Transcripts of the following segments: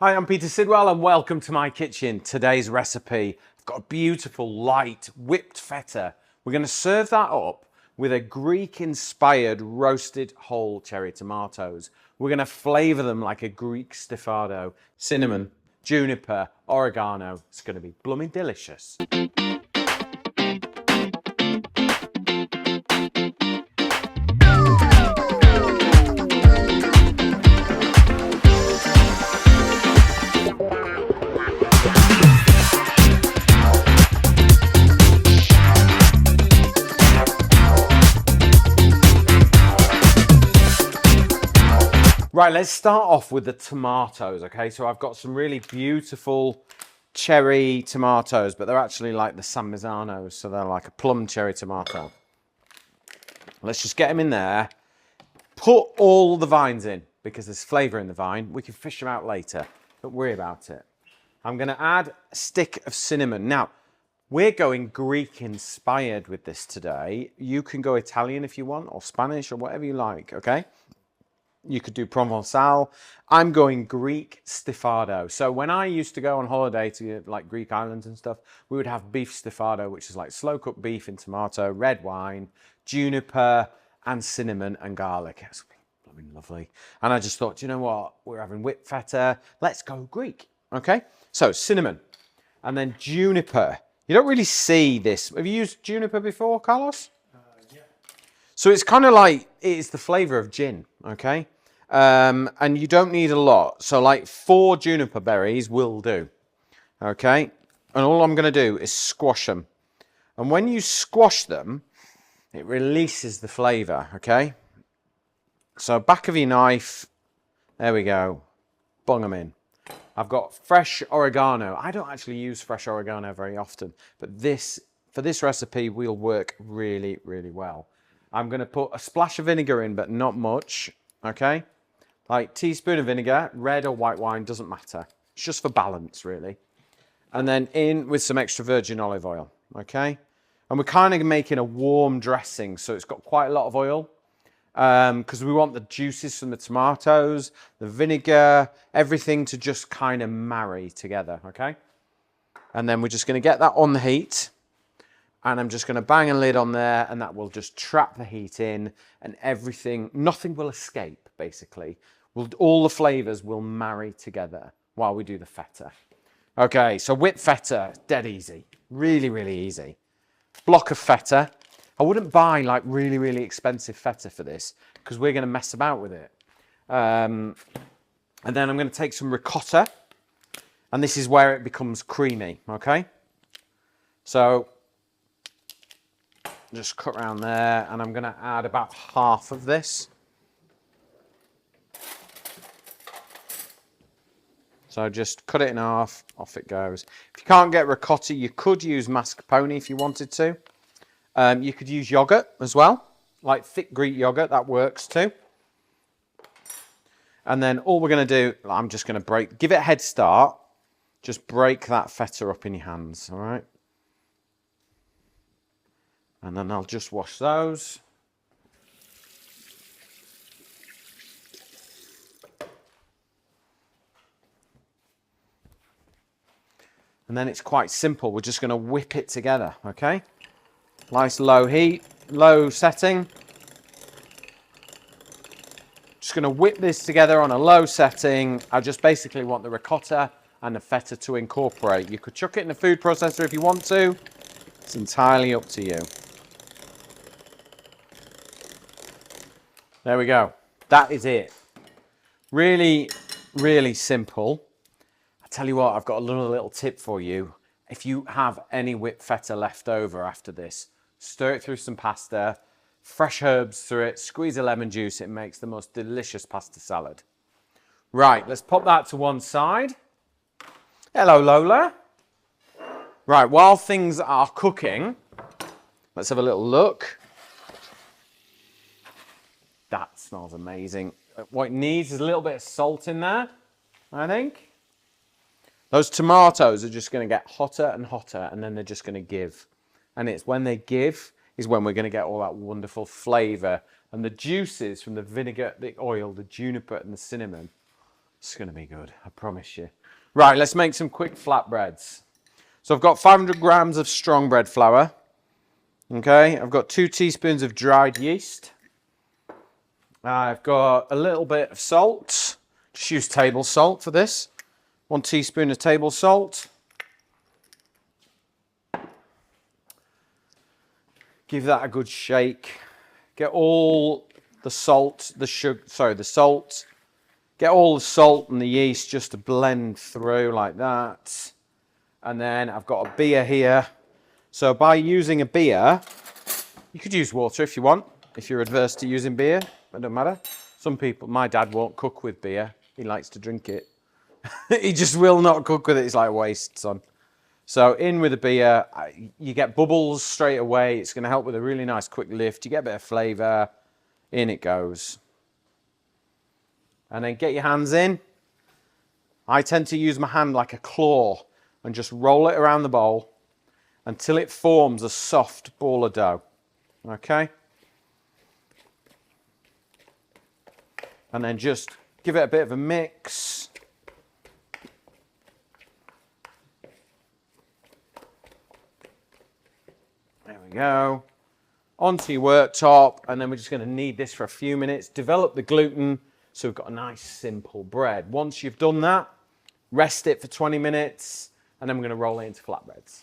Hi, I'm Peter Sidwell and welcome to my kitchen. Today's recipe, I've got a beautiful light whipped feta. We're going to serve that up with a Greek-inspired roasted whole cherry tomatoes. We're going to flavour them like a Greek stofado. Cinnamon, juniper, oregano. It's going to be blooming delicious. Right, let's start off with the tomatoes, okay? So I've got some really beautiful cherry tomatoes, but they're actually like the San Mizzanos, so they're like a plum cherry tomato. Let's just get them in there. Put all the vines in, because there's flavour in the vine. We can fish them out later. Don't worry about it. I'm going to add a stick of cinnamon. Now, we're going Greek-inspired with this today. You can go Italian if you want, or Spanish, or whatever you like, okay? You could do Provençal. I'm going Greek stofado. So when I used to go on holiday to like Greek islands and stuff, we would have beef stofado, which is like slow cooked beef in tomato, red wine, juniper, and cinnamon and garlic. It's blooming lovely. And I just thought, you know what? We're having whipped feta. Let's go Greek. Okay. So cinnamon and then juniper. You don't really see this. Have you used juniper before, Carlos? Yeah. So it's kind of like, it's the flavour of gin. Okay. And you don't need a lot. So like 4 juniper berries will do. Okay. And all I'm going to do is squash them. And when you squash them, it releases the flavour. Okay. So back of your knife. There we go. Bung them in. I've got fresh oregano. I don't actually use fresh oregano very often, but for this recipe will work really, really well. I'm going to put a splash of vinegar in, but not much. Okay. Like teaspoon of vinegar, red or white wine, doesn't matter. It's just for balance, really. And then in with some extra virgin olive oil, okay? And we're kind of making a warm dressing, so it's got quite a lot of oil because we want the juices from the tomatoes, the vinegar, everything to just kind of marry together, okay? And then we're just going to get that on the heat. And I'm just going to bang a lid on there, and that will just trap the heat in, and everything, nothing will escape, basically. All the flavours will marry together while we do the feta. Okay, so whipped feta, dead easy. Really, really easy. Block of feta. I wouldn't buy like really, really expensive feta for this, because we're going to mess about with it. And then I'm going to take some ricotta, and this is where it becomes creamy, okay? So just cut around there, and I'm going to add about half of this. So just cut it in half, off it goes. If you can't get ricotta, you could use mascarpone if you wanted to. You could use yogurt as well, like thick Greek yogurt, that works too. And then all we're going to do, I'm just going to give it a head start. Just break that feta up in your hands, all right? And then I'll just wash those. And then it's quite simple. We're just going to whip it together, okay? Nice low heat, low setting. Just going to whip this together on a low setting. I just basically want the ricotta and the feta to incorporate. You could chuck it in the food processor if you want to. It's entirely up to you. There we go. That is it. Really, really simple. I tell you what, I've got a little tip for you. If you have any whipped feta left over after this, stir it through some pasta, fresh herbs through it, squeeze a lemon juice. It makes the most delicious pasta salad. Right, let's pop that to one side. Hello, Lola. Right, while things are cooking, let's have a little look. That smells amazing. What it needs is a little bit of salt in there, I think. Those tomatoes are just going to get hotter and hotter, and then they're just going to give. And it's when they give is when we're going to get all that wonderful flavour. And the juices from the vinegar, the oil, the juniper and the cinnamon It's going to be good, I promise you. Right, let's make some quick flatbreads. So I've got 500 grams of strong bread flour. Okay, I've got 2 teaspoons of dried yeast. I've got a little bit of salt. Just use table salt for this. 1 teaspoon of table salt. Give that a good shake. Get all the salt, the salt. Get all the salt and the yeast just to blend through like that. And then I've got a beer here. So by using a beer, you could use water if you want, if you're adverse to using beer, it doesn't matter. Some people, my dad won't cook with beer. He likes to drink it. He just will not cook with it. It's like a waste, son. So in with the beer, you get bubbles straight away. It's going to help with a really nice quick lift. You get a bit of flavour. In it goes. And then get your hands in. I tend to use my hand like a claw and just roll it around the bowl until it forms a soft ball of dough. Okay? And then just give it a bit of a mix. There we go. Onto your worktop, and then we're just going to knead this for a few minutes. Develop the gluten so we've got a nice simple bread. Once you've done that, rest it for 20 minutes, and then we're going to roll it into flatbreads.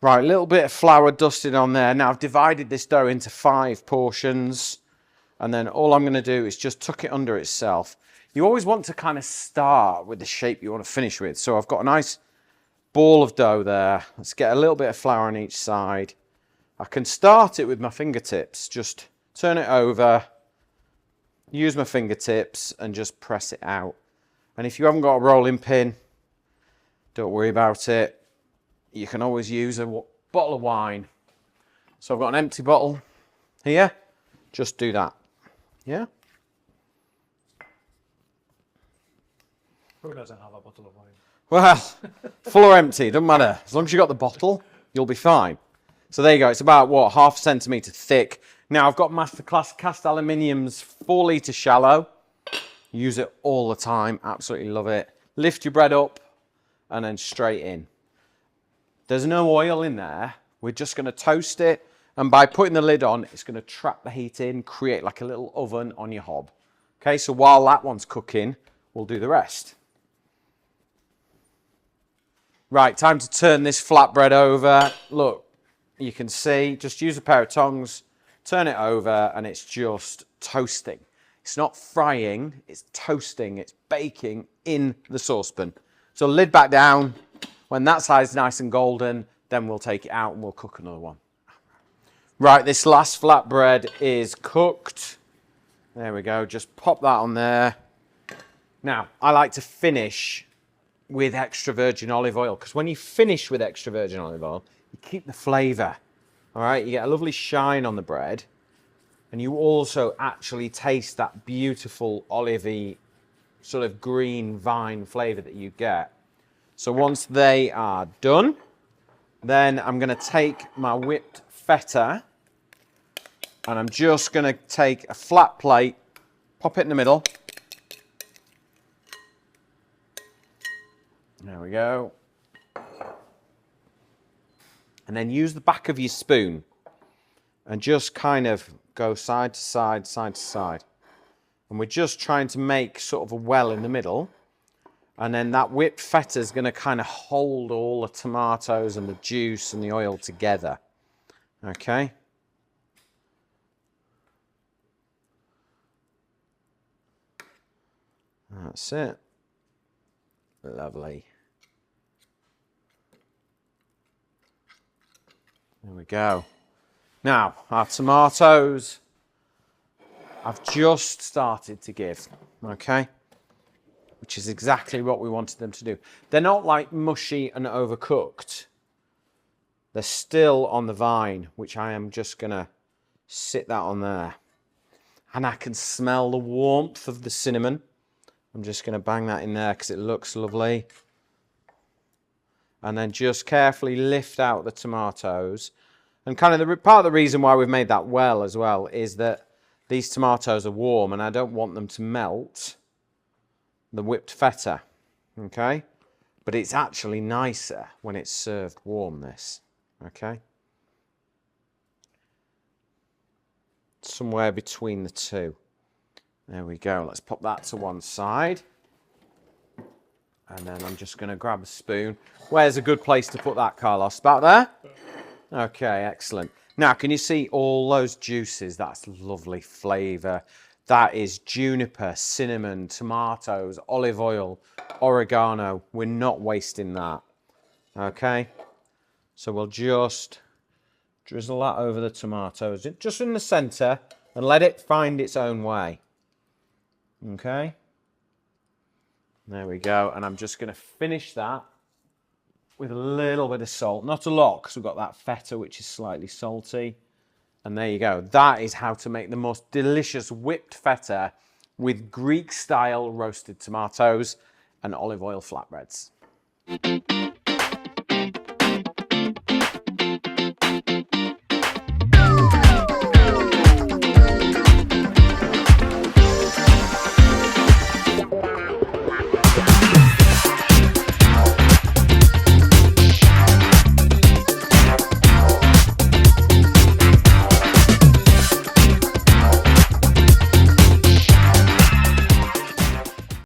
Right, a little bit of flour dusted on there. Now I've divided this dough into 5 portions, and then all I'm going to do is just tuck it under itself. You always want to kind of start with the shape you want to finish with. So I've got a nice ball of dough there. Let's get a little bit of flour on each side. I can start it with my fingertips. Just turn it over, use my fingertips and just press it out. And if you haven't got a rolling pin, don't worry about it. You can always use a bottle of wine. So I've got an empty bottle here. Just do that. Yeah? Who doesn't have a bottle of wine? Well, full or empty, doesn't matter. As long as you've got the bottle, you'll be fine. So there you go. It's about, what, 1/2 centimetre thick. Now, I've got Masterclass cast aluminiums, 4 litre shallow. Use it all the time. Absolutely love it. Lift your bread up and then straight in. There's no oil in there. We're just going to toast it. And by putting the lid on, it's going to trap the heat in, create like a little oven on your hob. Okay, so while that one's cooking, we'll do the rest. Right, time to turn this flatbread over. Look, you can see, just use a pair of tongs, turn it over, and it's just toasting. It's not frying, it's toasting, it's baking in the saucepan. So lid back down. When that side's nice and golden, then we'll take it out and we'll cook another one. Right, this last flatbread is cooked. There we go, just pop that on there. Now, I like to finish with extra virgin olive oil, because when you finish with extra virgin olive oil, you keep the flavour. All right, you get a lovely shine on the bread, and you also actually taste that beautiful olivey, sort of green vine flavour that you get. So once they are done, then I'm going to take my whipped feta, and I'm just going to take a flat plate, pop it in the middle. There we go. And then use the back of your spoon and just kind of go side to side, side to side. And we're just trying to make sort of a well in the middle. And then that whipped feta is going to kind of hold all the tomatoes and the juice and the oil together. Okay. That's it. Lovely. There we go. Now, our tomatoes, I've just started to give, okay? Which is exactly what we wanted them to do. They're not like mushy and overcooked. They're still on the vine, which I am just going to sit that on there. And I can smell the warmth of the cinnamon. I'm just going to bang that in there because it looks lovely. And then just carefully lift out the tomatoes. And kind of part of the reason why we've made that well as well is that these tomatoes are warm and I don't want them to melt the whipped feta, okay? But it's actually nicer when it's served warm, this, okay? Somewhere between the two. There we go. Let's pop that to one side. And then I'm just going to grab a spoon. Where's a good place to put that, Carlos? About there? Okay, excellent. Now, can you see all those juices? That's lovely flavour. That is juniper, cinnamon, tomatoes, olive oil, oregano. We're not wasting that. Okay? So we'll just drizzle that over the tomatoes, just in the centre, and let it find its own way. Okay? There we go. And I'm just going to finish that with a little bit of salt. Not a lot, because we've got that feta, which is slightly salty. And there you go. That is how to make the most delicious whipped feta with Greek-style roasted tomatoes and olive oil flatbreads.